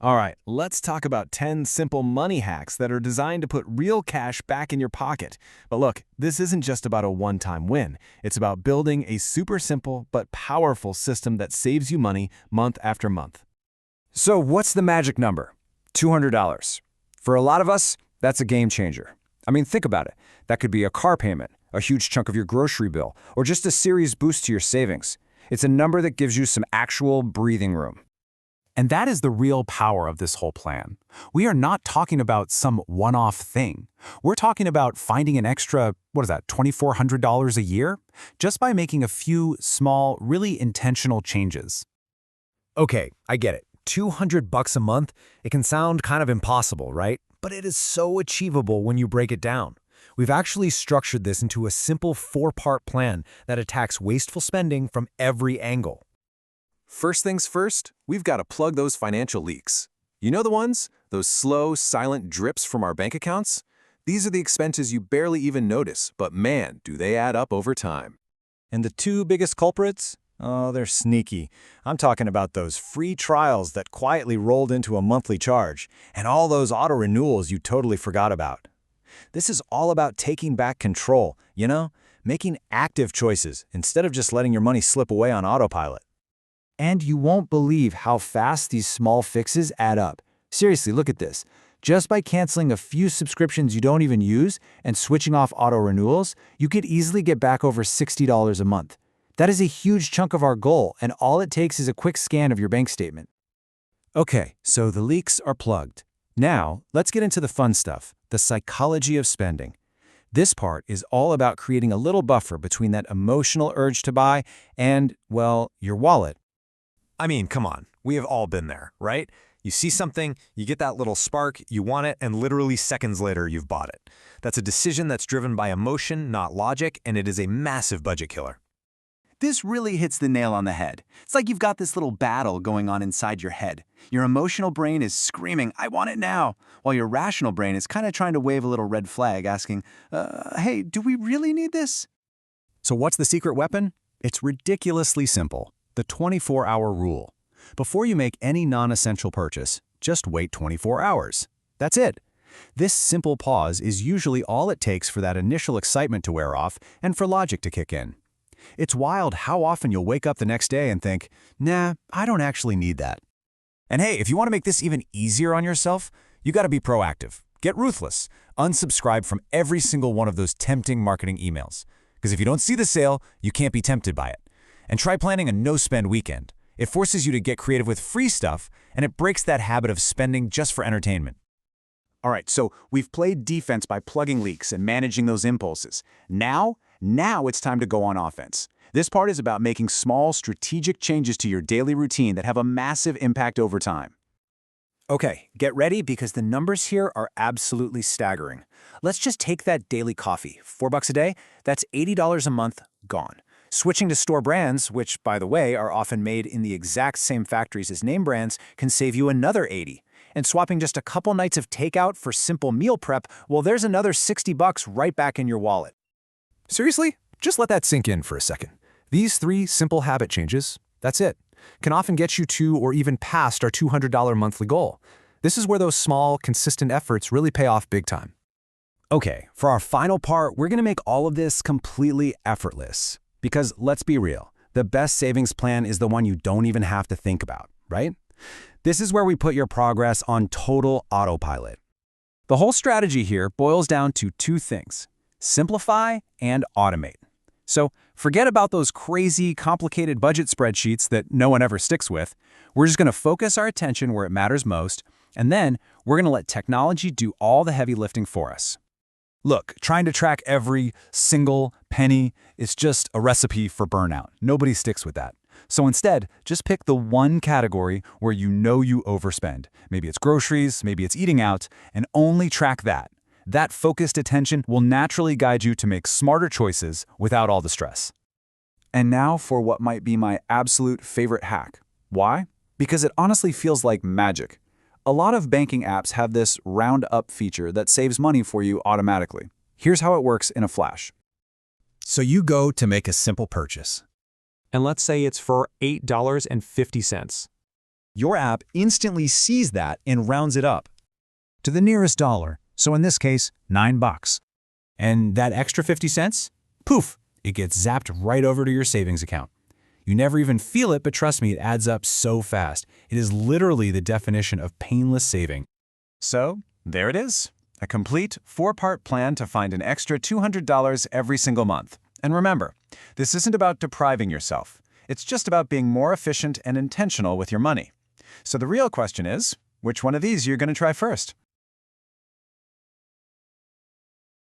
All right, let's talk about 10 simple money hacks that are designed to put real cash back in your pocket. But look, this isn't just about a one-time win. It's about building a super simple but powerful system that saves you money month after month. So what's the magic number? $200. For a lot of us, that's a game changer. I mean, think about it. That could be a car payment, a huge chunk of your grocery bill, or just a serious boost to your savings. It's a number that gives you some actual breathing room. And that is the real power of this whole plan. We are not talking about some one-off thing. We're talking about finding an extra, $2,400 a year? Just by making a few small, really intentional changes. Okay, I get it. $200 a month, it can sound kind of impossible, right? But it is so achievable when you break it down. We've actually structured this into a simple 4-part plan that attacks wasteful spending from every angle. First things first, we've got to plug those financial leaks. You know the ones? Those slow, silent drips from our bank accounts? These are the expenses you barely even notice, but man, do they add up over time. And the two biggest culprits? Oh, they're sneaky. I'm talking about those free trials that quietly rolled into a monthly charge, and all those auto renewals you totally forgot about. This is all about taking back control, making active choices instead of just letting your money slip away on autopilot. And you won't believe how fast these small fixes add up. Seriously, look at this. Just by canceling a few subscriptions you don't even use and switching off auto renewals, you could easily get back over $60 a month. That is a huge chunk of our goal, and all it takes is a quick scan of your bank statement. Okay, so the leaks are plugged. Now, let's get into the fun stuff, the psychology of spending. This part is all about creating a little buffer between that emotional urge to buy and, well, your wallet. I mean, come on, we have all been there, right? You see something, you get that little spark, you want it, and literally seconds later, you've bought it. That's a decision that's driven by emotion, not logic, and it is a massive budget killer. This really hits the nail on the head. It's like you've got this little battle going on inside your head. Your emotional brain is screaming, "I want it now," while your rational brain is kind of trying to wave a little red flag, asking, hey, do we really need this? So what's the secret weapon? It's ridiculously simple. The 24-hour rule. Before you make any non-essential purchase, just wait 24 hours. That's it. This simple pause is usually all it takes for that initial excitement to wear off and for logic to kick in. It's wild how often you'll wake up the next day and think, nah, I don't actually need that. And hey, if you want to make this even easier on yourself, you got to be proactive. Get ruthless. Unsubscribe from every single one of those tempting marketing emails. Because if you don't see the sale, you can't be tempted by it. And try planning a no-spend weekend. It forces you to get creative with free stuff, and it breaks that habit of spending just for entertainment. All right, so we've played defense by plugging leaks and managing those impulses. Now it's time to go on offense. This part is about making small, strategic changes to your daily routine that have a massive impact over time. Okay, get ready because the numbers here are absolutely staggering. Let's just take that daily coffee. $4 a day, that's $80 a month gone. Switching to store brands, which, by the way, are often made in the exact same factories as name brands, can save you another $80. And swapping just a couple nights of takeout for simple meal prep, well, there's another $60 right back in your wallet. Seriously? Just let that sink in for a second. These 3 simple habit changes, that's it, can often get you to or even past our $200 monthly goal. This is where those small, consistent efforts really pay off big time. Okay, for our final part, we're going to make all of this completely effortless. Because let's be real, the best savings plan is the one you don't even have to think about, right? This is where we put your progress on total autopilot. The whole strategy here boils down to 2 things: simplify and automate. So forget about those crazy, complicated budget spreadsheets that no one ever sticks with. We're just going to focus our attention where it matters most, and then we're going to let technology do all the heavy lifting for us. Look, trying to track every single penny is just a recipe for burnout. Nobody sticks with that. So instead, just pick the one category where you know you overspend. Maybe it's groceries, maybe it's eating out, and only track that. That focused attention will naturally guide you to make smarter choices without all the stress. And now for what might be my absolute favorite hack. Why? Because it honestly feels like magic. A lot of banking apps have this round up feature that saves money for you automatically. Here's how it works in a flash. So you go to make a simple purchase. And let's say it's for $8.50. Your app instantly sees that and rounds it up. To the nearest dollar, so in this case, $9. And that extra 50 cents? Poof, it gets zapped right over to your savings account. You never even feel it, but trust me, it adds up so fast. It is literally the definition of painless saving. So, there it is. A complete 4-part plan to find an extra $200 every single month. And remember, this isn't about depriving yourself. It's just about being more efficient and intentional with your money. So the real question is, which one of these you're going to try first?